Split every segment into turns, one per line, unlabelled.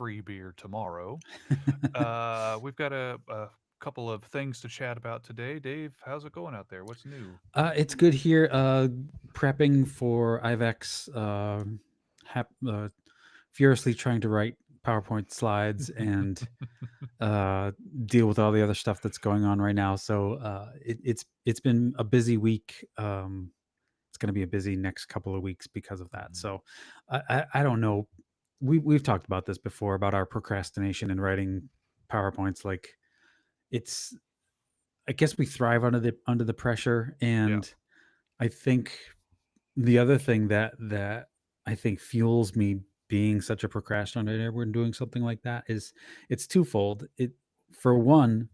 free beer tomorrow. We've got a couple of things to chat about today. Dave, how's it going out there? What's new?
It's good here. Prepping for IVEX. Furiously trying to write PowerPoint slides and uh, deal with all the other stuff that's going on right now. So it's been a busy week. It's going to be a busy next couple of weeks because of that.
Mhm.
So I don't know. We've talked about this before about our procrastination in writing PowerPoints. Like it's I guess we thrive under the pressure,
Yeah.
and I think the other thing that I think fuels me being such a procrastinator when doing something like that is it's twofold. It For one,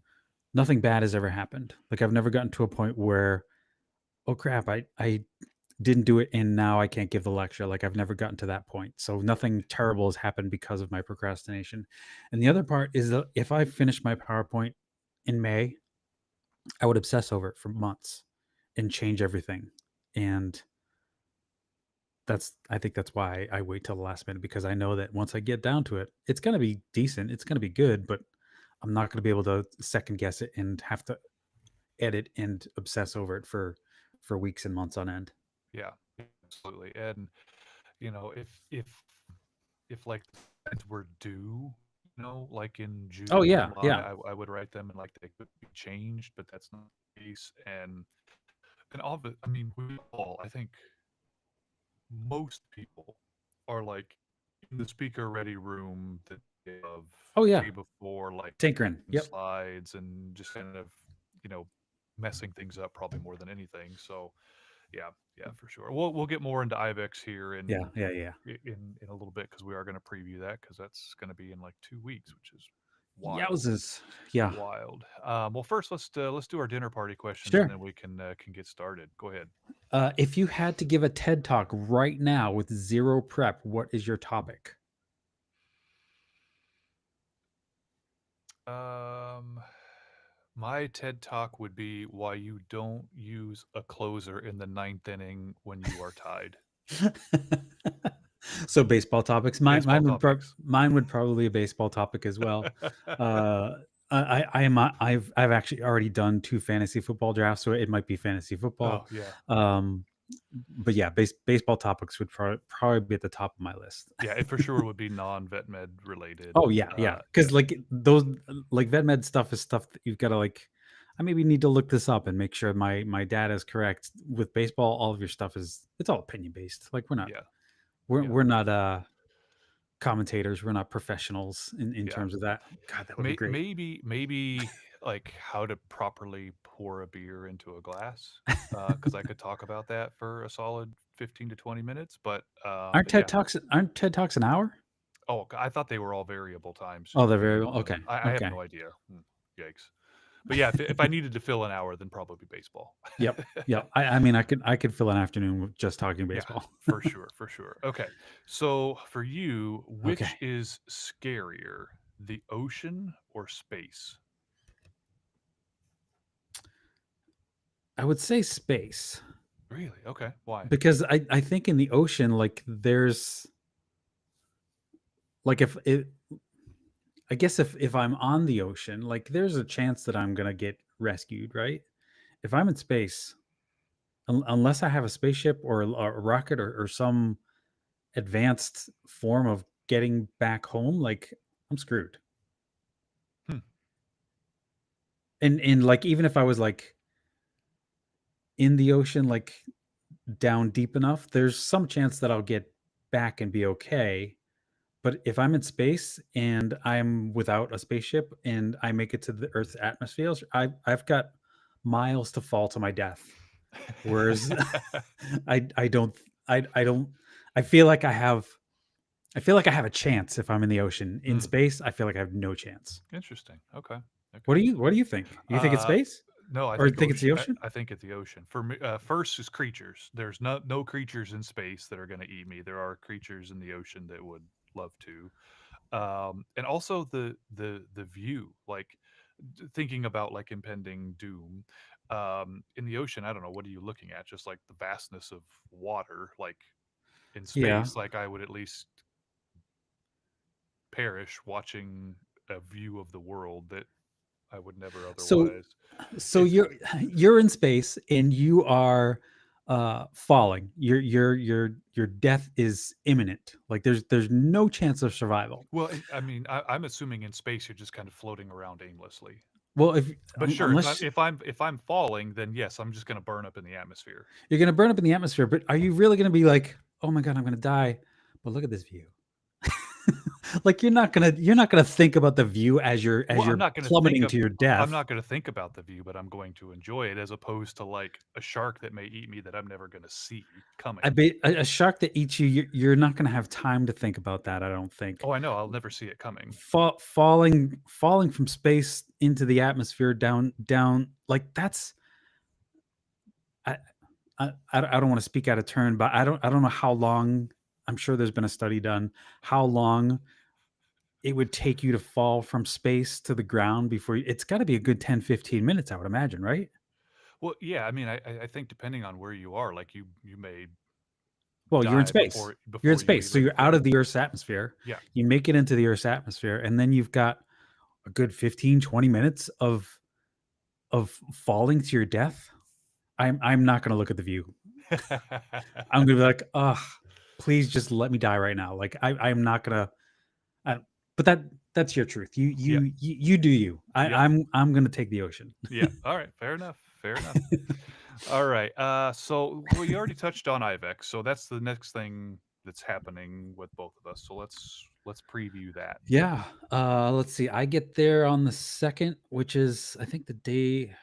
nothing bad has ever happened. Like I've never gotten to a point where, oh crap, I didn't do it and now I can't give the lecture. Like I've never gotten to that point. So nothing terrible has happened because of my procrastination. And the other part is that if I finished my PowerPoint in May, I would obsess over it for months and change everything. And I think that's why I wait till the last minute, because I know that once I get down to it, it's gonna be decent, it's gonna be good, but I'm not gonna be able to second guess it and have to edit and obsess over it for weeks and months on end.
Yeah, absolutely. And if like the were due, like in
Oh,
June,
yeah,
July,
yeah.
I would write them and like they could be changed, but that's not the case. And all of it, I mean, we all, I think most people are like in the speaker ready room the day of,
Oh, yeah.
day before, like
Tinkering. Yep.
slides and just kind of, you know, messing things up probably more than anything. So yeah, yeah, for sure. We'll get more into IVEX here
Yeah, yeah, yeah.
in a little bit because we are going to preview that because that's going to be in like 2 weeks, which is wild,
Yowzes. Yeah.
wild. Well, first let's do our dinner party questions and
Sure.
then we can get started. Go ahead.
If you had to give a TED Talk right now with 0 prep, what is your topic?
Um, my TED talk would be why you don't use a closer in the ninth inning when you are tied.
So baseball topics.
Baseball topics.
Mine would probably be a baseball topic as well. Uh, I've actually already done 2 fantasy football drafts, so it might be fantasy football.
Oh yeah,
Um, but yeah, baseball topics would probably be at the top of my list.
yeah. It for sure would be non-vet med related.
Oh yeah, yeah.
Yeah,
Because like those like vet med stuff is stuff that you've got to like. I maybe need to look this up and make sure my data is correct. With baseball, all of your stuff it's all opinion based. Like
yeah, yeah.
we're not commentators. We're not professionals in
Yeah.
terms of that. God, that would be great.
Maybe like how to properly pour a beer into a glass, because I could talk about that for a solid 15 to 20 minutes,
Aren't
but yeah.
TED Talks an hour?
Oh, I thought they were all variable times
Oh,
just
they're
depending
very
on
okay.
I have
Okay.
no idea. Yikes. But yeah, if I needed to fill an hour, then probably baseball.
Yep. Yep. I mean, I could fill an afternoon with just talking
Yeah,
baseball.
for sure, for sure. Okay. So for you,
Okay.
which is scarier, the ocean or space?
I would say space,
Really? Okay. Why?
because I think in the ocean, like there's like if it I guess if I'm on the ocean, like there's a chance that I'm gonna get rescued, right? If I'm in space, unless I have a spaceship or a rocket or some advanced form of getting back home, like I'm screwed.
Hmm.
And like even if I was like in the ocean, like down deep enough, there's some chance that I'll get back and be okay. But if I'm in space and I'm without a spaceship and I make it to the Earth's atmosphere, I've got miles to fall to my death. Whereas I don't I don't I feel like I have a chance if I'm in the ocean. In
Hmm.
space, I feel like I have no chance.
Interesting. Okay.
What
Okay.
do you think? You think it's
Uh,
space?
no, I
Or
think
think it's
ocean.
the
I,
ocean?
I think at the ocean. For me, first is creatures. There's no creatures in space that are going to eat me. There are creatures in the ocean that would love to. And also the view, like thinking about like impending doom. In the ocean, I don't know. What are you looking at? Just like the vastness of water. Like in
Yeah.
space, like I would at least perish watching a view of the world that I would never
So
otherwise.
so
It's
you're in space and you are falling. Your death is imminent. Like there's no chance of survival.
well, I mean, I'm assuming in space you're just kind of floating around aimlessly.
Well, if
But sure,
unless
if I'm falling, then yes, I'm just gonna burn up in the atmosphere.
you're gonna burn up in the atmosphere, but are you really gonna be like, oh my god, I'm gonna die? But look at this view. Like you're not gonna think about the view as you're
Well,
plummeting to your
I'm
death.
not gonna think about the view, but I'm going to enjoy it as opposed to like a shark that may eat me that I'm never gonna see
I
coming.
bet a shark that eats you, you're not gonna have time to think about that. I don't think.
Oh, I know, I'll never see it coming.
Falling from space into the atmosphere down like that's I I don't want to speak out of turn, but I don't know how long. I'm sure there's been a study done how long it would take you to fall from space to the ground before it's got to be a good 10-15 minutes, I would imagine, right?
Well, yeah, I mean, I think depending on where you are, like you may
Well, you're in
die
space. You're in
before you
space, so
even
you're out of the Earth's atmosphere.
yeah.
You make it into the Earth's atmosphere, and then you've got a good 15-20 minutes of falling to your death. I'm not going to look at the view. I'm going to be like, "Ugh, please just let me die right now." Like I'm not going to I, but that's your truth.
Yeah,
You do you.
yep,
I'm going to take the ocean.
yeah. Alright, fair enough, fair enough. Alright, so, well, you already touched on IVEX, so that's the next thing that's happening with both of us, so let's preview that.
Yeah. Let's see. I get there on the 2nd, which is I think the day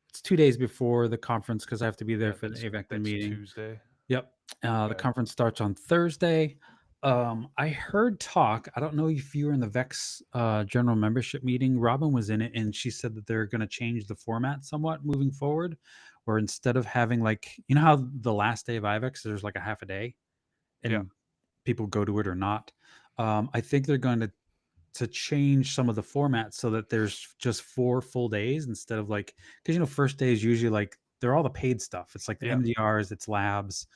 it's 2 days before the conference because I have to be there
Yeah,
for the AVECTIN
that's
meeting.
Tuesday.
Yep. The
Okay.
conference starts on Thursday. I heard talk. I don't know if you were in the VEX general membership meeting. Robin was in it, and she said that they're going to change the format somewhat moving forward, where instead of having like how the last day of IVEX there's like a half a day,
Yeah,
and people go to it or not. I think they're going to change some of the formats so that there's just 4 full days instead of like because first day is usually like they're all the paid stuff. It's like the
yeah.
MDRs, it's labs.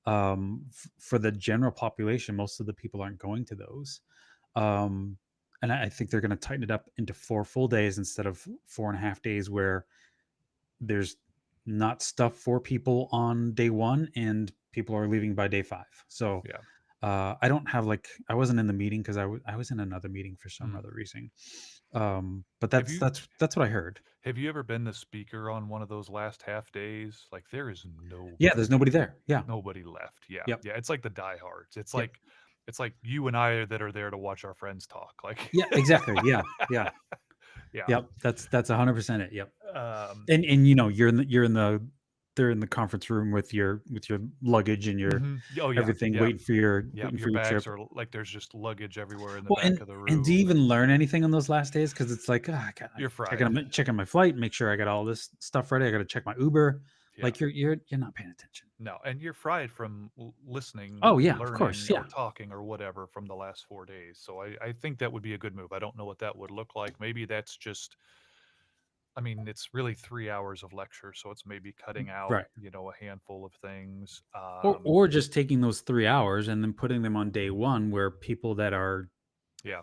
For the general population, most of the people aren't going to those. Um, and I think they're going to tighten it up into 4 full days instead of 4.5 days, where there's not stuff for people on day one and people are leaving by day five. So
Yeah.
I don't have like I wasn't in the meeting because I was in another meeting for some
Mm.
other reason. But
Have
that's
you
that's what I heard.
have you ever been the speaker on one of those last half days? Like, there is
Yeah, there's nobody there. Yeah.
nobody left. Yeah,
Yep.
yeah, it's like the diehards.
Yep.
It's like you and I that are there to watch our friends talk, like
Yeah. Exactly. Yeah. Yeah.
yeah.
Yep. That's 100% it. Yep.
Um,
And you're in the they're in the conference room with your luggage and your
mhm. Oh, yeah,
everything
yeah,
waiting for your
yeah,
waiting
your
for your
bags
trip.
are like there's just luggage everywhere in the
Well,
back
and
of the
and do you
room,
even
and
learn anything on those last days? Because it's like, I got
you're fried.
checking my flight, make sure I got all this stuff ready. I got to check my Uber.
Yeah.
Like you're not paying attention.
No, and you're fried from listening,
Oh yeah, of course.
learning, or
Yeah.
talking, or whatever from the last 4 days. So I think that would be a good move. I don't know what that would look like. Maybe that's just, I mean, it's really 3 hours of lecture, so it's maybe cutting out,
Right.
a handful of things.
Or just taking those 3 hours and then putting them on day one where people that are
Yeah,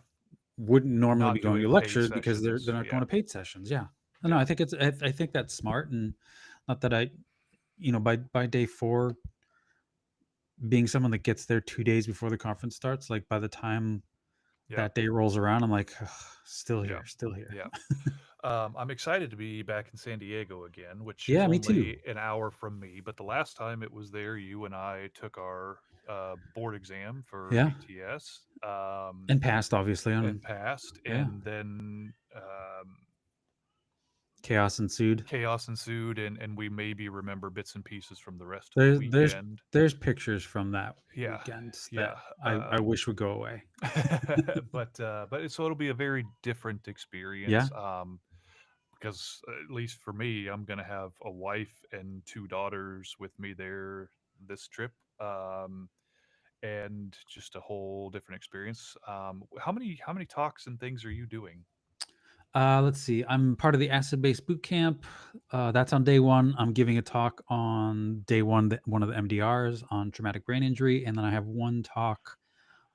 wouldn't normally
not
be going to
doing paid
lectures because they're
sessions.
not going
Yeah,
to paid sessions. Yeah. No,
yeah,
I think that's smart, and not that by day four, being someone that gets there 2 days before the conference starts, like by the time
yeah,
that day rolls around, I'm like, "Ugh, still
yeah,
here, still here."
yeah. I'm excited to be back in San Diego again, which is
Yeah, me too.
only an hour from me. But the last time it was there, you and I took our board exam for
Yeah,
ATS,
and passed obviously
and
on.
passed,
Yeah,
and then
chaos ensued.
chaos ensued, and we maybe remember bits and pieces from the rest of the
There's there's
weekend.
there's pictures from that
Yeah,
weekend that
yeah.
I wish would go away.
So it'll be a very different
Yeah,
experience. Because at least for me, I'm gonna have a wife and 2 daughters with me there this trip, and just a whole different experience. How many talks and things are you doing?
let's see. I'm part of the acid based boot camp. That's on day one. I'm giving a talk on day one, one of the MDRs on traumatic brain injury, and then I have one talk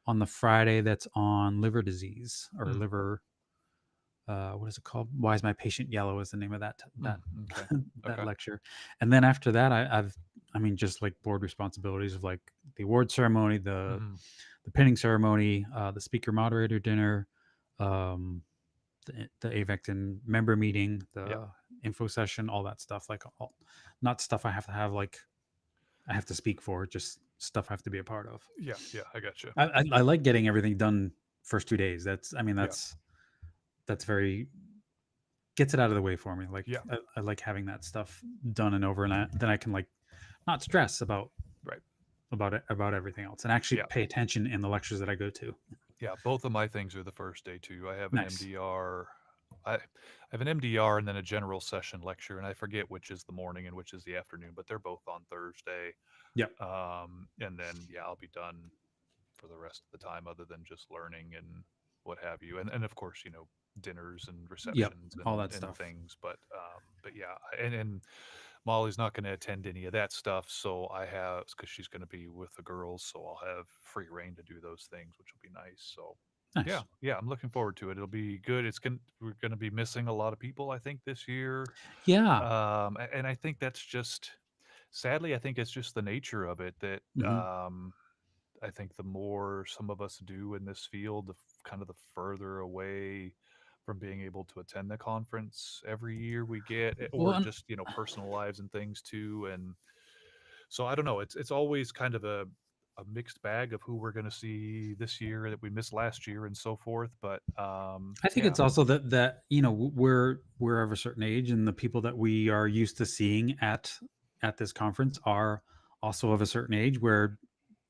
on the Friday that's on liver disease or
Mm,
liver. What is it called? Why is my patient yellow? Is the name of that
okay.
that
Okay.
lecture. And then after that, I mean, just like board responsibilities of like the award ceremony,
Mhm.
the pinning ceremony, the speaker moderator dinner, um, the Avectin member meeting,
Yep.
the info session, all that stuff. Like, not stuff I have to have like I have to speak for, just stuff I have to be a part of.
Yeah, yeah, I gotcha.
I like getting everything done first 2 days. I mean,
Yeah.
that's very gets it out of the way for me. Like
Yeah.
I like having that stuff done and over, and then I can like not stress
Right.
about everything else, and actually
Yeah.
pay attention in the lectures that I go to.
Yeah, both of my things are the first day too. I have an
Nice.
MDR. I have an MDR and then a general session lecture, and I forget which is the morning and which is the afternoon, but they're both on Thursday.
Yep.
And then yeah, I'll be done for the rest of the time, other than just learning and what have you. And of course, dinners and
Yep.
receptions
All
and
that stuff.
things. But yeah, and Molly's not going to attend any of that stuff, so I have because she's going to be with the girls, so I'll have free reign to do those things, which will be nice. So yeah,
Nice.
yeah, I'm looking forward to it. It'll be good. We're going to be missing a lot of people, I think, this year.
Yeah.
And I think that's just sadly, I think it's just the nature of it that
Hmm.
I think the more some of us do in this field, kind of the further away from being able to attend the conference every year we get,
Well,
or just personal lives and things too. And so I don't know. It's always kind of a mixed bag of who we're going to see this year that we missed last year and so forth. But
I think
yeah,
it's also that we're of a certain age, and the people that we are used to seeing at this conference are also of a certain age, where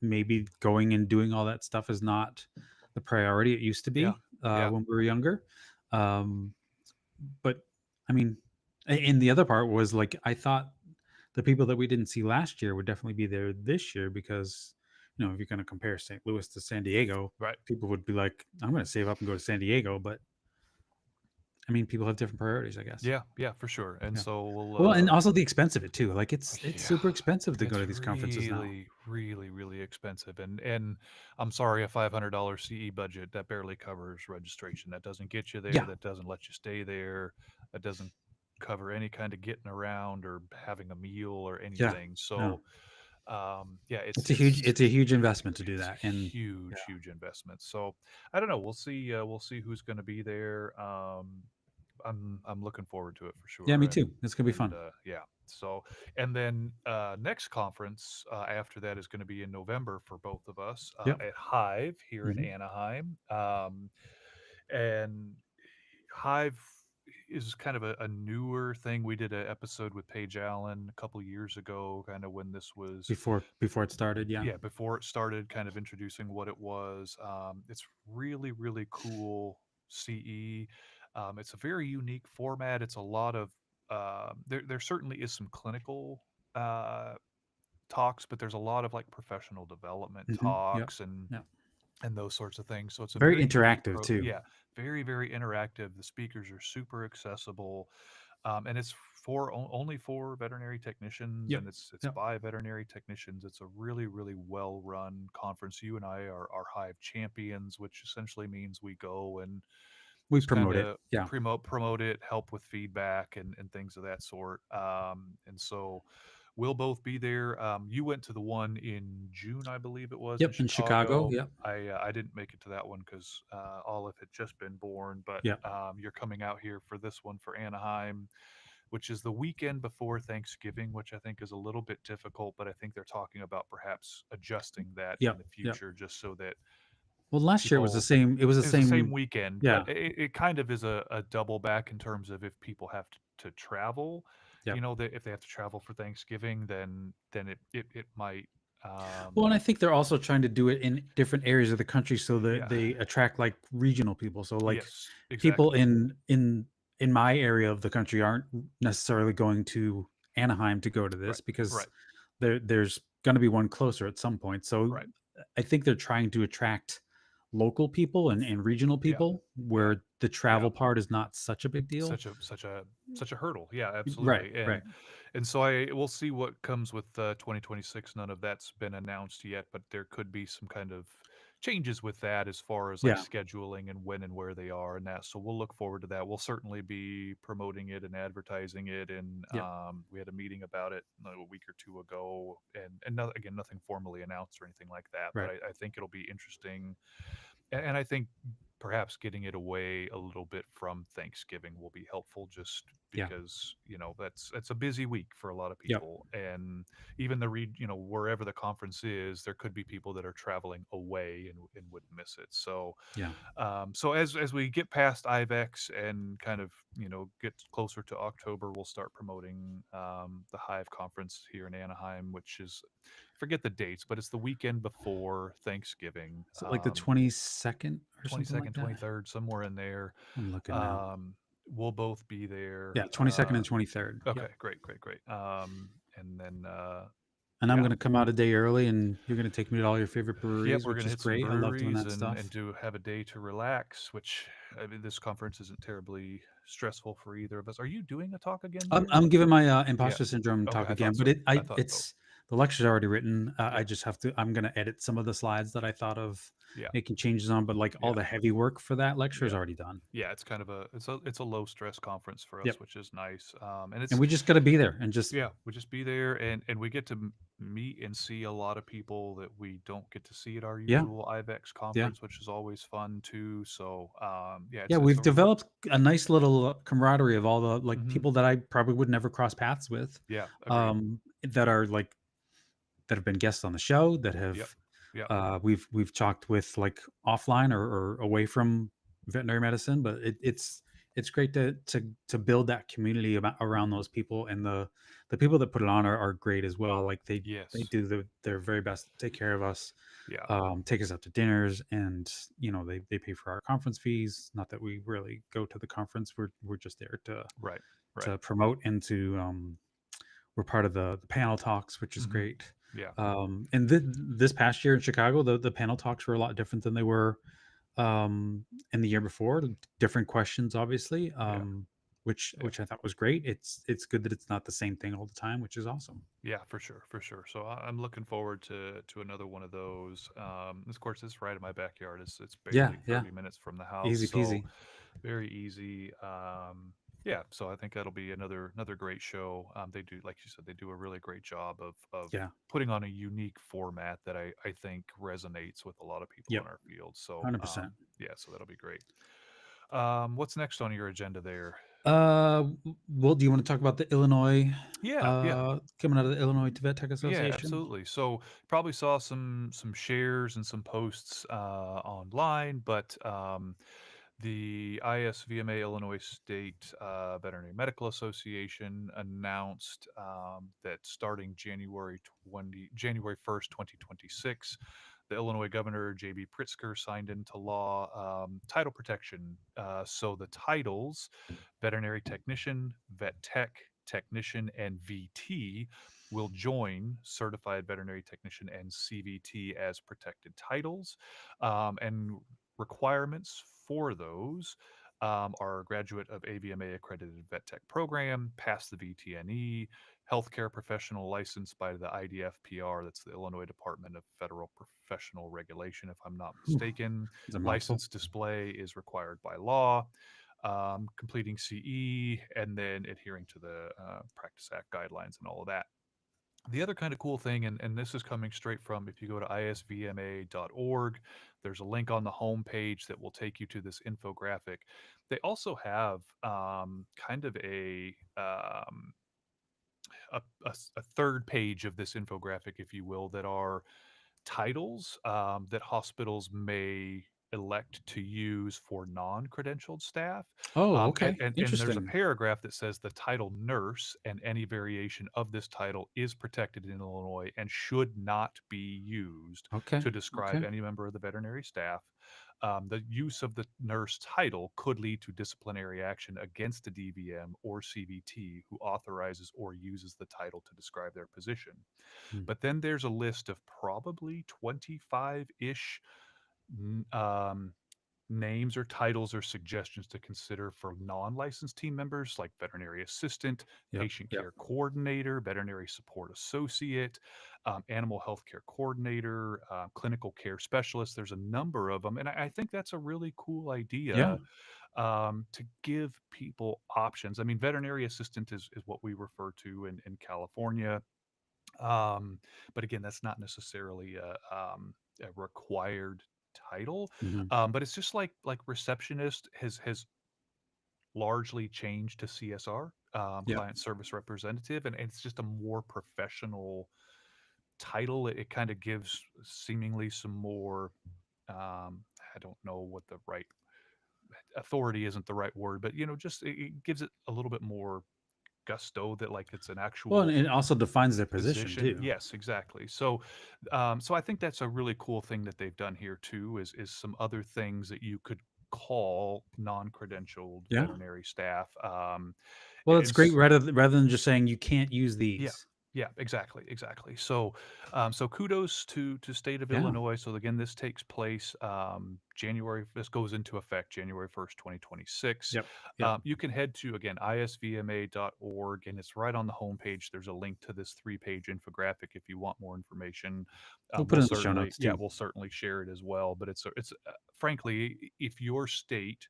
maybe going and doing all that stuff is not the priority it used to
yeah,
be
yeah,
when we were younger. Um, but I mean, and the other part was like I thought the people that we didn't see last year would definitely be there this year because if you're going to compare St. Louis to San Diego,
right.
people would be like, I'm going to save up and go to San Diego, but I mean, people have different priorities, I guess.
Yeah, yeah, for sure. And
Yeah.
so we'll
Well, and also the expense of it too. Like it's
yeah,
super expensive to go
it's
to these conferences now.
really, really, really expensive. And I'm sorry, a $500 CE budget that barely covers registration. That doesn't get you there.
Yeah.
That doesn't let you stay there. That doesn't cover any kind of getting around or having a meal or
Yeah.
anything.
No.
So yeah,
It's a huge investment to do
it's
that. And yeah.
huge, huge investment. So I don't know. We'll see. We'll see who's going to be there. I'm looking forward to it for
Yeah,
sure.
me too. It's gonna be fun.
Yeah. So and then next conference after that is going to be in November for both of us
Yep.
at Hive here in
Hmm.
Anaheim. And Hive is kind of a newer thing. We did an episode with Paige Allen a couple years ago, kind of when this was
Before it started, yeah.
yeah, before it started, kind of introducing what it was. It's really, really cool CE. It's a very unique format. It's a lot of there certainly is some clinical uh, talks, but there's a lot of like professional development
Yep.
talks
Yep.
and those sorts of things. So it's a
Very
very unique
interactive too.
yeah, very, very interactive. The speakers are super accessible, and it's for only for veterinary technicians,
Yep.
and it's
Yep.
by veterinary technicians. It's a really, really well run conference. You and I are Hive champions, which essentially means we go and
We
just kind
promote it.
of
Yeah.
promote it, help with feedback and things of that sort. And so we'll both be there. You went to the one in June, I believe it was in
Yep. In Chicago.
Chicago.
Yep.
I didn't make it to that one because Olive had just been born. But
Yep.
you're coming out here for this one for Anaheim, which is the weekend before Thanksgiving, which I think is a little bit difficult. But I think they're talking about perhaps adjusting that in
Yep.
the
Yep.
future, just so that
Well, last year was the
people
same. It was the
it's the same
same.
weekend, but
Yeah.
it kind of is a double back in terms of if people have to travel,
Yep.
that if they have to travel for Thanksgiving, then it might,
Well, and I think they're also trying to do it in different areas of the country so that
yeah,
they attract like regional people. So like
yes,
people
exactly,
in my area of the country aren't necessarily going to Anaheim to go to
right,
this because
right,
there's going to be one closer at some point. So
right,
I think they're trying to attract local people and regional
yeah,
people
yeah,
where the
yeah.
travel part is not such a big deal.
Such a hurdle. Yeah,
Right,
absolutely.
right.
And so I we'll see what comes with 2026. None of that's been announced yet, but there could be some kind of changes with that as far as like
Yeah.
scheduling and when and where they are and that. So we'll look forward to that. We'll certainly be promoting it and advertising it. And
Yep.
we had a meeting about it a week or two ago, and no, again, nothing formally announced or anything like that. But
Right.
I think it'll be interesting, and I think perhaps getting it away a little bit from Thanksgiving will be helpful, just
Yeah.
because that's a busy week for a lot of
Yep.
people, and even wherever the conference is, there could be people that are traveling away and would miss it. So
Yeah.
so as we get past IVEX and kind of get closer to October, we'll start promoting the Hive conference here in Anaheim, which is, forget the dates, but it's the weekend before Thanksgiving.
Is it like the 22nd or something like
22nd,
that?
23rd, somewhere in there.
I'm looking now.
Um, we'll both be there.
Yeah, 22nd and 23rd.
Okay,
Yep.
great, great, great. And then
And I'm
yeah,
gonna come out a day early, and you're gonna take me to all your favorite
yep,
breweries,
we're
which
gonna
is
hit some
great. I love doing
breweries
that
and
stuff.
do have a day to relax, which, I mean, this conference isn't terribly stressful for either of us. Are you doing a talk again there?
I'm giving my
Yeah.
imposter syndrome
Okay,
talk
I
again,
thought
but
so. I thought so.
it's the lecture's already written. I
Yeah.
just have to. I'm gonna edit some of the slides that I thought of
Yeah.
making changes on, but like all
Yeah.
the heavy work for that lecture is
Yeah.
already done.
Yeah, it's kind of a low stress conference for
Yep.
us, which is nice. And
And
it's
we just got to be there and just
Yeah, we just be there, and we get to meet and see a lot of people that we don't get to see at our
yeah,
usual IVEX
yeah.
conference, which is always fun too. So yeah,
Yeah,
it's
we've
a
developed a nice little camaraderie of all the like
mhm.
people that I probably would never cross paths with,
Yeah, agreed.
that are like that have been guests on the show that
Yep.
have
Yep.
we've talked with like offline or away from veterinary medicine, but it's great to build that community around those people, and the people that put it on are great as well. Like they
Yes.
do their very best to take care of us,
Yeah.
take us out to dinners, and they pay for our conference fees. Not that we really go to the conference; we're just there
Right. Right.
to promote and to we're part of the panel talks, which is
Hmm.
great.
Yeah.
And this past year in Chicago, the panel talks were a lot different than they were in the year before. Different questions, obviously,
Yeah. Yeah.
which I thought was great. It's good that it's not the same thing all the time, which is awesome.
Yeah, for sure, for sure. So I'm looking forward to another one of those. Of course, it's right in my backyard. It's
Yeah,
barely
yeah,
30 minutes from the house,
easy
so
peasy.
very easy. Yeah, so I think that'll be another great show. They do, like you said, they do a really great job of
Yeah,
putting on a unique format that I think resonates with a lot of people
yep,
in our field. So
100%.
yeah, so that'll be great. What's next on your agenda there?
Well, do you want to talk about the Illinois
Yeah, yeah.
coming out of the Illinois Tibet Tech
Yeah,
Association?
absolutely. So probably saw some shares and some posts online, but the ISVMA Illinois State Veterinary Medical Association announced that starting January 1st, 2026, the Illinois Governor J.B. Pritzker signed into law title protection. So the titles veterinary technician, vet tech, technician, and VT will join certified veterinary technician and CVT as protected titles. And requirements for those are graduate of AVMA accredited vet tech program, pass the VTNE, healthcare professional licensed by the IDFPR, that's the Illinois Department of Federal Professional Regulation, if I'm not
Whew,
mistaken.
it's a mouthful.
License display is required by law. Completing CE, and then adhering to the Practice Act guidelines and all of that. The other kind of cool thing, and this is coming straight from, if you go to isvma.org, there's a link on the homepage that will take you to this infographic. They also have kind of a third page of this infographic, if you will, that are titles that hospitals may elect to use for non-credentialed staff.
Oh,
And,
okay,
and there's a
interesting.
paragraph that says the title nurse and any variation of this title is protected in Illinois and should not be used
Okay,
to describe
okay.
any member of the veterinary staff. The use of the nurse title could lead to disciplinary action against a DVM or CVT who authorizes or uses the title to describe their position.
Hmm.
But then there's a list of probably 25 ish names or titles or suggestions to consider for non-licensed team members like veterinary assistant,
Yep.
patient
Yep.
care coordinator, veterinary support associate, animal health care coordinator, clinical care specialist. There's a number of them, and I think that's a really cool
Yeah.
idea, to give people options. I mean, veterinary assistant is what we refer to in California, um, but again, that's not necessarily a required title.
Mhm.
But it's just like receptionist has largely changed to CSR,
Yep.
client service representative, and it's just a more professional title. It kind of gives seemingly some more. I don't know what the right authority isn't the right word, but just it gives it a little bit more gusto that like it's an
Well, and
actual
it also defines their position
position.
too.
Yes, exactly. So I think that's a really cool thing that they've done here too, is some other things that you could call non-credentialed
Yeah.
veterinary staff.
Well, it's
And
great rather than just saying you can't use
yeah.
these.
Yeah, exactly, exactly. So kudos to state of
Yeah.
Illinois. So again, this takes place January. This goes into effect January 1st, 2026.
Yep. Yep.
You can head to again isvma.org, and it's right on the homepage. There's a link to this 3-page infographic if you want more information.
We'll put it in the show
Certainly,
notes
yeah,
too.
we'll certainly share it as well. But it's frankly, if your state,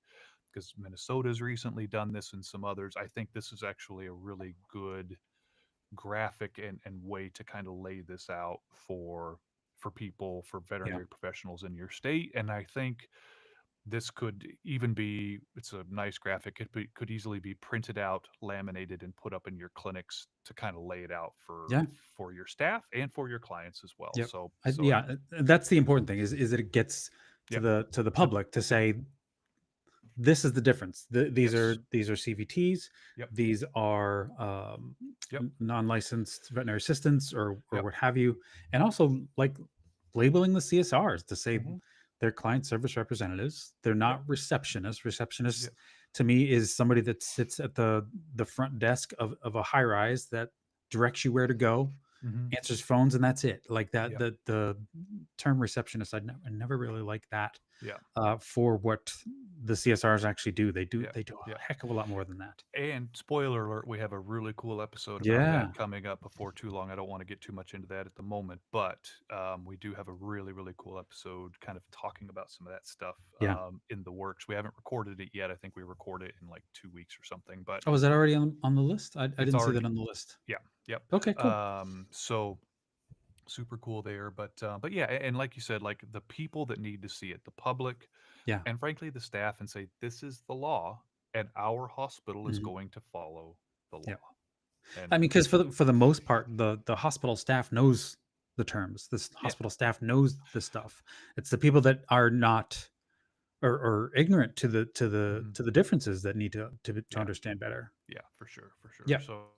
because Minnesota's recently done this and some others, I think this is actually a really good graphic and way to kind of lay this out for people, for
Yeah.
veterinary professionals in your state. And I think this could even be, it's a nice graphic, could easily be printed out, laminated, and put up in your clinics to kind of lay it out
Yeah.
for your staff and for your clients as well.
Yep.
So
Yeah, that's the important thing is that it gets
yeah,
to the
the,
public to say this is the difference.
yes,
These are CVTs.
yep,
These are
yep,
non-licensed veterinary assistants or
yep,
what have you, and also like labeling the CSRs to say
hmm,
they're client service representatives. They're
yep,
not receptionists. Receptionists
yep,
to me is somebody that sits at the front desk of a high rise that directs you where to go,
hmm,
answers phones, and that's it. Like that,
yep,
the term receptionist, I never really liked that
yeah,
for what the CSRs actually do.
yeah,
They do a
yeah.
heck of a lot more than that.
And spoiler alert, we have a really cool episode about that
Yeah,
coming up before too long. I don't want to get too much into that at the moment, but we do have a really, really cool episode kind of talking about some of that stuff
yeah.
in the works. We haven't recorded it yet. I think we record it in like 2 weeks or something, but
Oh, is that already on the list? I
it's
didn't see that
already,
on the list.
yeah, yep.
Okay, cool.
So super cool there. But yeah, and like you said, like the people that need to see it, the public,
Yeah.
and frankly, the staff, and say, this is the law, and our hospital is
Mhm.
going to follow the
Yeah.
law.
I
And
mean, because for the most part, the hospital staff knows the terms. This
yeah,
hospital staff knows the stuff. It's the people that are not or ignorant
mhm,
to the differences that need to
yeah,
understand better.
yeah, for sure, for sure.
Yeah.
So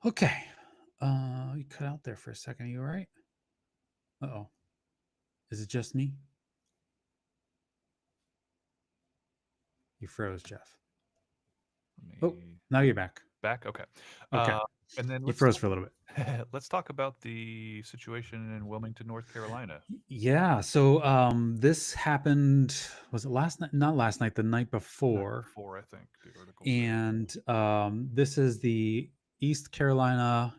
Okay. You cut out there for a second. Are you all right? Uh-oh. Is it just me? You froze, Jeff.
let
Oh,
me
now you're back.
back. Okay,
Okay.
uh, and then
You froze for a little bit.
let's talk about the situation in Wilmington, North Carolina.
Yeah. So this happened, was it last night? Not last night, the night
Night
before.
before, I think the article said.
And this is the Eastern Carolina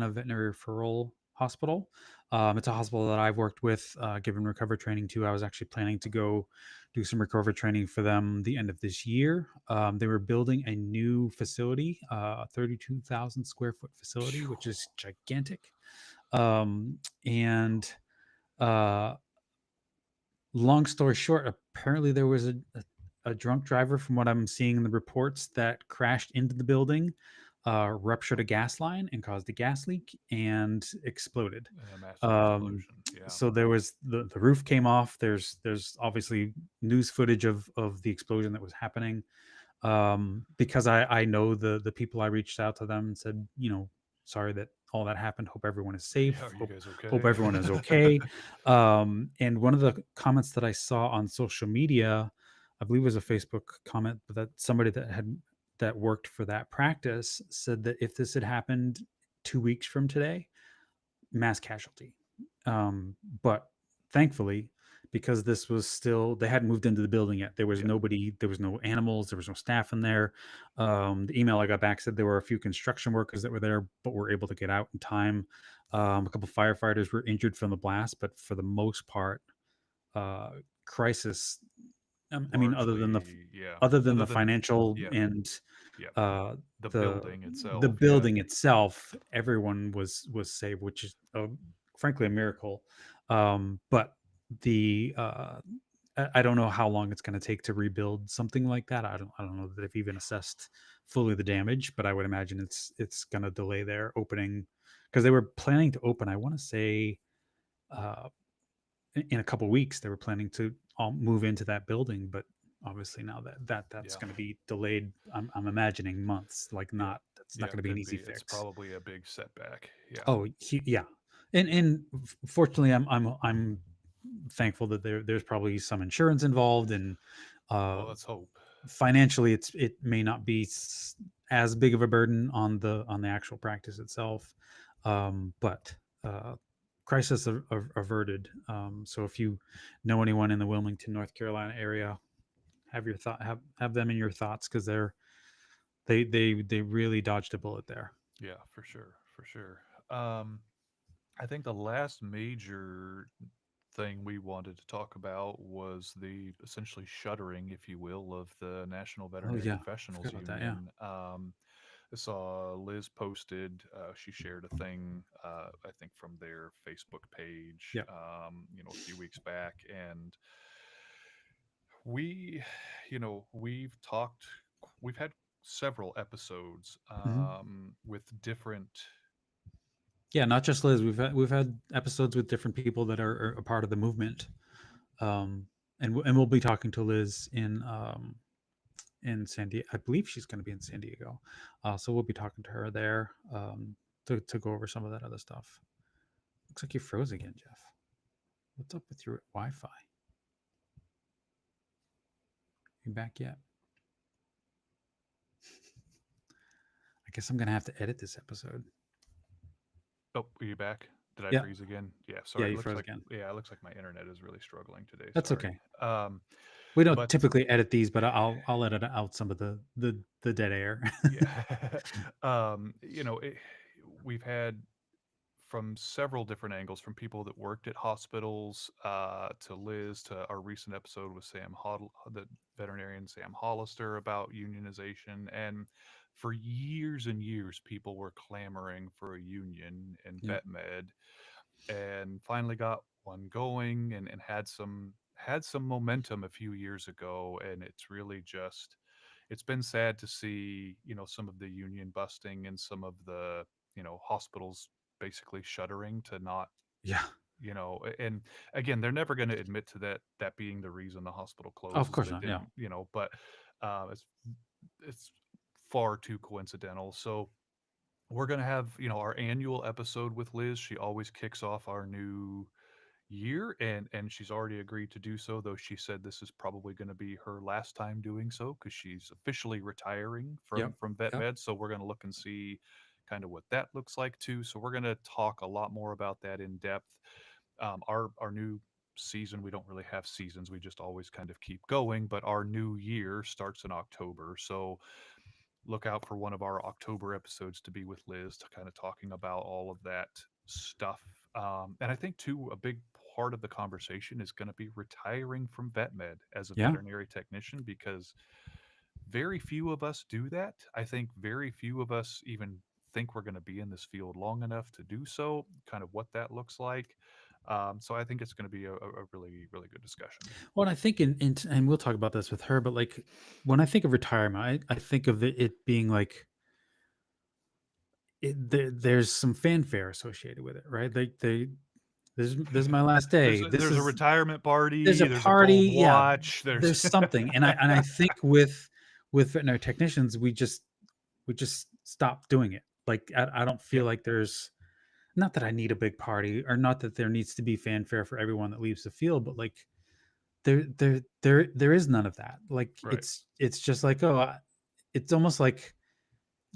Veterinary Referral Hospital. It's a hospital that I've worked with, given recovery training to. I was actually planning to go do some recovery training for them the end of this year. They were building a new facility, a 32,000 square foot facility, which is gigantic. And uh, long story short, apparently there was a drunk driver, from what I'm seeing in the reports, that crashed into the building, ruptured a gas line and caused a gas leak and exploded.
A massive
Um,
explosion. Yeah.
so there was the roof came off. There's obviously news footage of the explosion that was happening. Because I know the people, I reached out to them and said, sorry that all that happened. Hope everyone is
Yeah.
safe.
Are you
Hope
guys
hope
okay?
everyone is okay. And one of the comments that I saw on social media, I believe it was a Facebook comment, but that somebody that worked for that practice said that if this had happened 2 weeks from today, mass casualty. But thankfully, because this was still they hadn't moved into the building yet. There was
Yeah.
nobody, there was no animals, there was no staff in there. The email I got back said there were a few construction workers that were there, but were able to get out in time. A couple firefighters were injured from the blast, but for the most part, uh, crisis. I mean,
Largely, yeah.
other than
Other
the
than
financial
yeah,
and
yeah.
uh,
The
the
building
the
itself, yeah.
building itself, everyone was saved, which is frankly a miracle. But the I don't know how long it's going to take to rebuild something like that. I don't know that they've even assessed fully the damage, but I would imagine it's going to delay their opening because they were planning to open. I want to say uh, in a couple weeks they were planning to all move into that building, but obviously now that's
Yeah.
going to be delayed. I'm imagining months. Like
Yeah.
not that's not
Yeah,
going to be an
could
easy
be. It's
fix.
probably a big setback. Yeah.
Oh, yeah, and fortunately, I'm thankful that there's probably some insurance involved, and uh,
Well, let's hope.
financially, it may not be as big of a burden on the actual practice itself, but crisis averted. So if you know anyone in the Wilmington, North Carolina area, have them in your thoughts because they really dodged a bullet there.
Yeah, for sure. For sure. Um, I think the last major thing we wanted to talk about was the essentially shuttering, if you will, of the National
Oh
Veterinary
yeah, I
Professionals
forgot about that. Yeah.
Union. I saw Liz posted, she shared a thing, I think from their Facebook page,
Yep.
a few weeks back. And we, we've had several episodes
Mhm.
with different.
Yeah, not just Liz. We've had episodes with different people that are a part of the movement, and we'll be talking to Liz in San Diego. I believe she's going to be in San Diego, so we'll be talking to her there to go over some of that other stuff. Looks like you froze again, Jeff. What's up with your Wi-Fi? You back yet? I guess I'm gonna have to edit this episode.
Oh, are you back? Did I
Yeah,
freeze again? Yeah,
yeah,
sorry. It
you
looks
froze
like
again.
it looks like my internet is really struggling today.
That's
Sorry.
okay. We don't
But
typically edit these, but I'll edit out some of the dead air.
yeah, we've had from several different angles, from people that worked at hospitals, to Liz, to our recent episode with the veterinarian Sam Hollister about unionization, and for years and years, people were clamoring for a union in
Yeah,
vet med, and finally got one going, and had some momentum a few years ago. And it's really just it's been sad to see, some of the union busting and some of the, hospitals basically shuttering to not,
yeah.
and again, they're never going to admit to that being the reason the hospital
Oh, of
closes.
course
They
not. Yeah,
didn't, but it's far too coincidental. So we're going to have, our annual episode with Liz. She always kicks off our new year, and she's already agreed to do so, though she said this is probably going to be her last time doing so because she's officially retiring
yep,
from vet
yep,
med. So we're going to look and see kind of what that looks like too. So we're going to talk a lot more about that in depth. Our new season, we don't really have seasons, we just always kind of keep going, but our new year starts in October. So look out for one of our October episodes to be with Liz, to kind of talking about all of that stuff. And I think too, a big part of the conversation is going to be retiring from vet med as a
yeah.
veterinary technician, because very few of us do that. I think very few of us even think we're going to be in this field long enough to do so, kind of what that looks like. So I think it's going to be a really, really good discussion.
Well, and I think and we'll talk about this with her, but like when I think of retirement, I think of it being like there's some fanfare associated with it, right? This is my last day.
There's a retirement
There's
party.
a
There's a gold
party, yeah.
watch. There's
There's something, and I think with veterinary technicians, we just stop doing it. Like I don't feel
yep,
like there's not that I need a big party, or not that there needs to be fanfare for everyone that leaves the field, but like there is none of that. Like
right.
it's just like, oh, it's almost like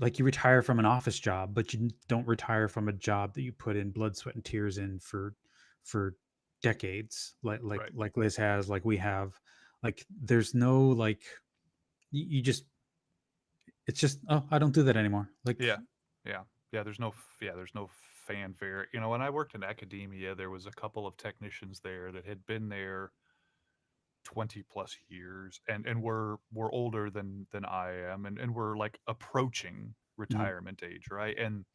you retire from an office job, but you don't retire from a job that you put in blood, sweat, and tears in for decades,
Right.
like Liz has, like we have. Like there's no like you just it's just, oh, I don't do that anymore. Like
Yeah. Yeah. Yeah, there's no fanfare. You know, when I worked in academia, there was a couple of technicians there that had been there 20 plus years and were older than I am and were like approaching
mhm,
retirement age, right? And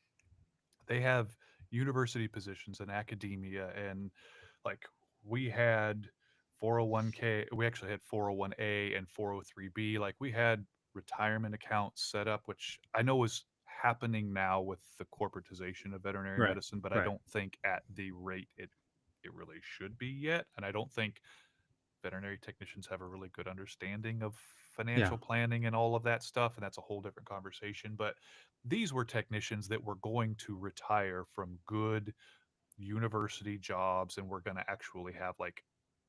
they have university positions in academia and like we had 401k, we actually had 401a and 403b, like we had retirement accounts set up, which I know is happening now with the corporatization of veterinary
right,
medicine, but I
right.
don't think at the rate it really should be yet, and I don't think veterinary technicians have a really good understanding of
Yeah,
financial planning and all of that stuff, and that's a whole different conversation. But these were technicians that were going to retire from good university jobs and we're going to actually have like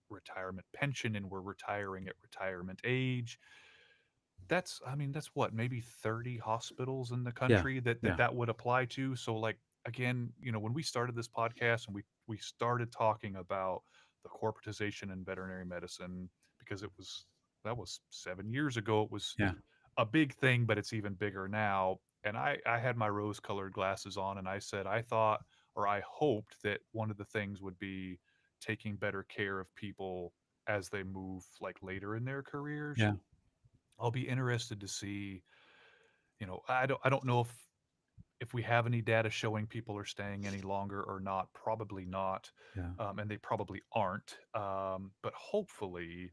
retirement pension and we're retiring at retirement age. That's, I mean, that's what, maybe 30 hospitals in the
yeah,
country
yeah,
that would apply to. So like again, you know, when we started this podcast and we started talking about the corporatization in veterinary medicine, because it was, that was 7 years ago, it was
yeah,
a big thing, but it's even bigger now. And I had my rose colored glasses on and I said I thought, or I hoped that one of the things would be taking better care of people as they move like later in their careers.
yeah,
I'll be interested to see, you know, I don't know if we have any data showing people are staying any longer or not. Probably not,
yeah.
and they probably aren't. But hopefully,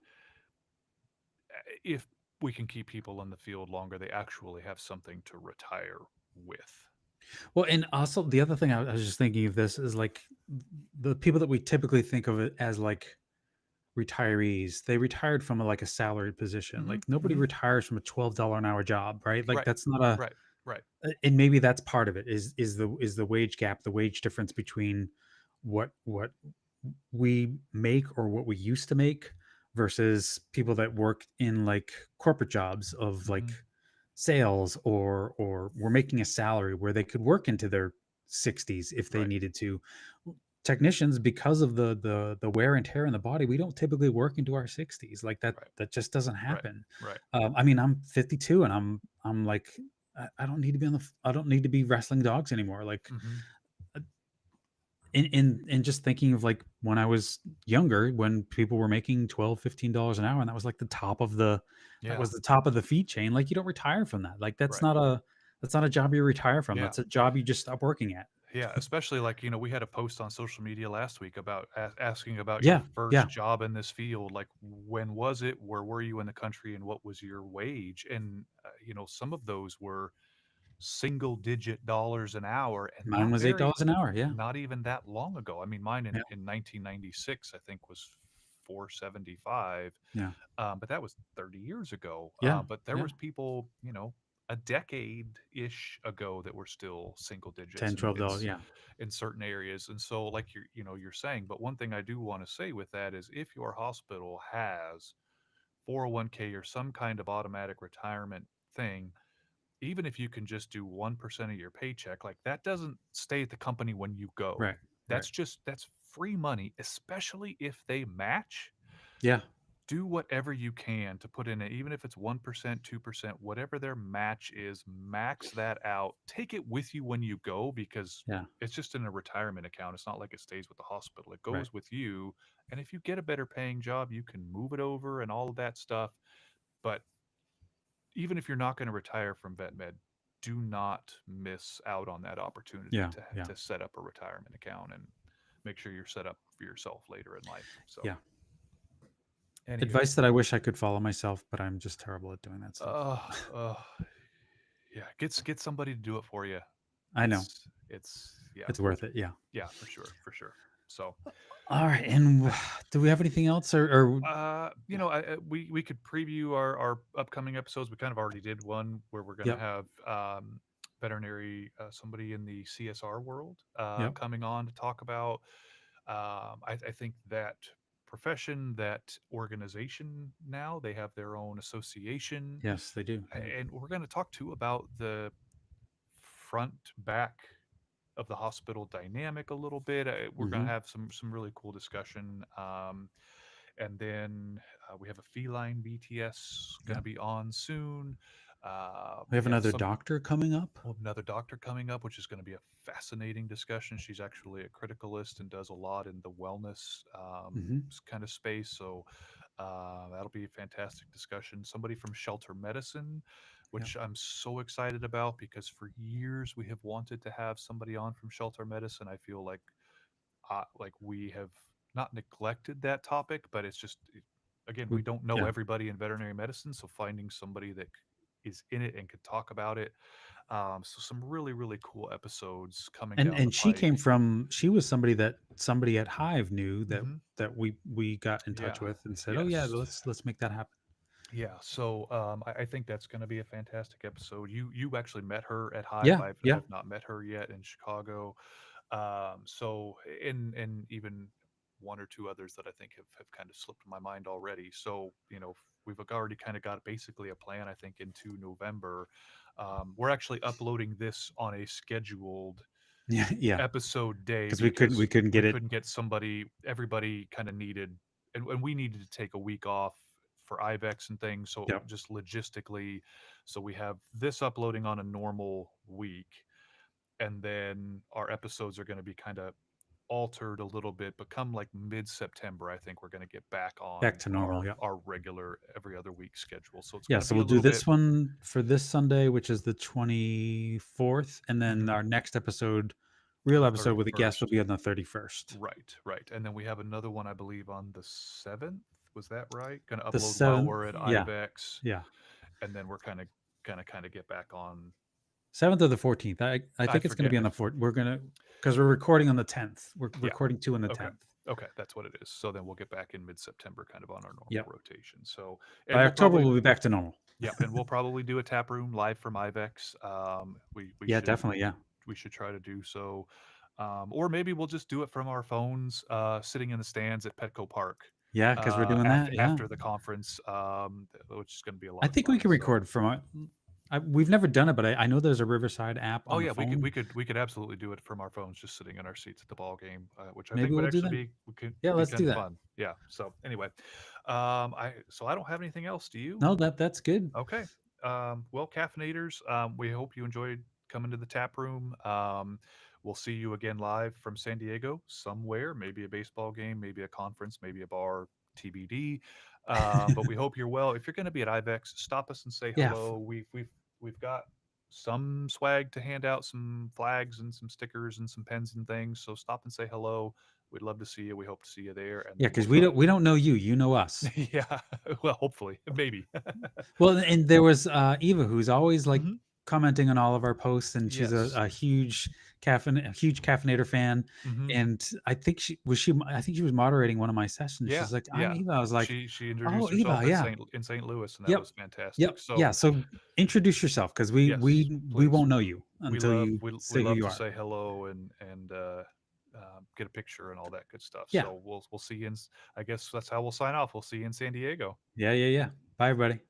if we can keep people in the field longer, they actually have something to retire with.
Well, and also the other thing I was just thinking of this is like the people that we typically think of it as like retirees, they retired from like a salaried position.
Hmm.
Like nobody
Hmm.
retires from a $12 an hour job, right? Like
Right,
that's not a
right, right.
and maybe that's part of it is the wage gap, the wage difference between what we make or what we used to make versus people that work in like corporate jobs of like
Hmm.
sales or were making a salary where they could work into their 60s if they
Right,
needed to. Technicians, because of the wear and tear in the body, we don't typically work into our 60s. Like
right,
that just doesn't
right,
happen.
right.
I mean, I'm 52 and I'm like I don't need to be on I don't need to be wrestling dogs anymore. Like
Hmm.
uh, in just thinking of like when I was younger, when people were making 12, $15 an hour, and that was like the top of that
Yeah,
was the top of the feed chain. Like you don't retire from that. Like
right.
that's not a job you retire from.
Yeah.
That's a job you just stop working at.
Yeah, especially like, you know, we had a post on social media last week about asking about your
Yeah.
first
Yeah.
job in this field. Like, when was it? Where were you in the country? And what was your wage? And, you know, some of those were single digit dollars an hour and
Mine was $8 an hour. Yeah.
not even that long ago. I mean, mine
Yeah.
in 1996, I think was 475.
Yeah.
But that was 30 years ago.
Yeah.
But there
Yeah.
was people, you know, a decade ish ago that were still single digits
10,
and
$12. Yeah.
in certain areas. And so, like you know, you're saying, but one thing I do want to say with that is if your hospital has 401k or some kind of automatic retirement thing, even if you can just do 1% of your paycheck, like that doesn't stay at the company when you go.
Right. Right.
That's free money, especially if they match.
Yeah.
Do whatever you can to put in it, even if it's 1%, 2%, whatever their match is, max that out. Take it with you when you go because
Yeah.
it's just in a retirement account. It's not like it stays with the hospital. It
Right.
goes with you. And if you get a better paying job, you can move it over and all of that stuff. But even if you're not going to retire from vet med, do not miss out on that opportunity
Yeah. Yeah.
to set up a retirement account and make sure you're set up for yourself later in life. So,
Yeah.
anywho,
Advice that I wish I could follow myself, but I'm just terrible at doing that stuff.
uh, uh, yeah, get somebody to do it for you.
I know.
Yeah,
It's worth it. Yeah.
yeah, for sure, for sure. So,
All right. And do we have anything else or
you know, we could preview our upcoming episodes. We kind of already did one where we're going to
yep.
have veterinary somebody in the CSR world
Yep.
coming on to talk about. I think that profession, that organization now they have their own association,
Yes, they do. Yeah.
and we're going to talk too about the front back of the hospital dynamic a little bit. We're going to
Mhm.
have some really cool discussion. And then we have a feline BTS going to
Yep.
be on soon.
We have
Yeah,
another doctor coming up.
we'll have another doctor coming up, which is going to be a fascinating discussion. She's actually a criticalist and does a lot in the wellness
Mhm.
kind of space. So that'll be a fantastic discussion. Somebody from Shelter Medicine,
Yep.
which I'm so excited about because for years we have wanted to have somebody on from Shelter Medicine. I feel like we have not neglected that topic, but it's just again
We
we don't know
yeah.
everybody in veterinary medicine, so finding somebody that is in it and could talk about it. So some really cool episodes coming down the
And she
pike.
came from she was somebody that somebody at Hive knew that
Hmm.
we got in touch
Yeah.
with and said, "Oh yeah,
Yes.
let's make that happen."
Yeah. So I think that's going to be a fantastic episode. You actually met her at Hive.
Yeah,
I
yeah.
have not met her yet in Chicago. So and even one or two others that I think have kind of slipped my mind already. So we've already kind of got basically a plan. I think into November, we're actually uploading this on a scheduled
Yeah, yeah.
episode day
Because we
because
couldn't
we
get it.
couldn't get somebody. Everybody kind of needed, and we needed to take a week off for IVEX and things. So
Yep.
just logistically, so we have this uploading on a normal week, and then our episodes are going to be kind of altered a little bit, but come like mid-September, I think we're going to get back
Back
on
to normal, yeah.
our regular every other week schedule. So it's
Yeah,
going to
so
be a
we'll do
little bit.
this one for this Sunday, which is the 24th, and then
Mhm,
our next episode, real
the
episode with a guest will
31st.
be on the 31st.
Right, right. And then we have another one, I believe, on the 7th. Was that right? Going to
The
upload while
7th,
we're at
yeah,
IVEX,
yeah.
and then we're kind of get back on.
7th or the 14th. I
I
think it's gonna
forget.
be on the 4th. We're gonna because we're recording on the 10th. We're
Yeah.
recording 2 on the
Okay.
10th.
Okay, that's what it is. So then we'll get back in mid-September, kind of on our normal
Yep.
rotation. So, and
By
we'll
October,
probably,
we'll be back to normal.
yeah, and we'll probably do a tap room live from IVEX. We
Yeah,
should
definitely, yeah.
try to do so, or maybe we'll just do it from our phones, sitting in the stands at Petco Park,
Yeah, because 'cause we're doing that, yeah.
after the conference, which is going to be a
I
lot of
think we
fun.
can
So.
record from our we've never done it, but I know there's a Riverside app
Oh
on the
yeah,
phone.
we could absolutely do it from our phones, just sitting in our seats at the ball game, which I
Maybe
think would
we'll do
actually
that.
be could
Yeah,
be
let's
kind
do
of
that.
fun. Yeah. So anyway, I don't have anything else. Do you?
No, that's good.
Okay. Well, caffeinators, we hope you enjoyed coming to the tap room. We'll see you again live from San Diego somewhere, maybe a baseball game, maybe a conference, maybe a bar, TBD. But we hope you're well. If you're going to be at IVEX, stop us and say
Yeah,
hello. We've got some swag to hand out, some flags and some stickers and some pens and things. So stop and say hello. We'd love to see you. We hope to see you there, and
yeah,
then we'll
because
talk.
we don't know you, you know us.
Yeah. Well, hopefully, maybe.
Well, and there was, Eva, who's always, like,
Hmm.
commenting on all of our posts, and she's
Yes.
a huge caffeinator fan,
Hmm.
and I think she was moderating one of my sessions.
Yeah,
She's like, "I'm
yeah.
Eva." I was like,
She introduced
"Oh, Eva,
herself
yeah.
In St. Louis, and that
Yep,
was fantastic.
yep,
So,
yeah, so introduce yourself, because
yes,
we
please.
won't know you until you
We
say who
love
you
to
are."
say hello and get a picture and all that good stuff.
Yeah.
So we'll see you in. I guess that's how we'll sign off. We'll see you in San Diego.
Yeah, yeah, yeah. Bye, everybody.